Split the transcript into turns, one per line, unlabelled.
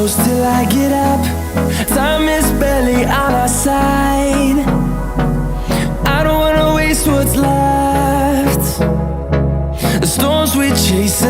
close till I get up. Time is barely on our side. I don't wanna waste what's left. The storms we chase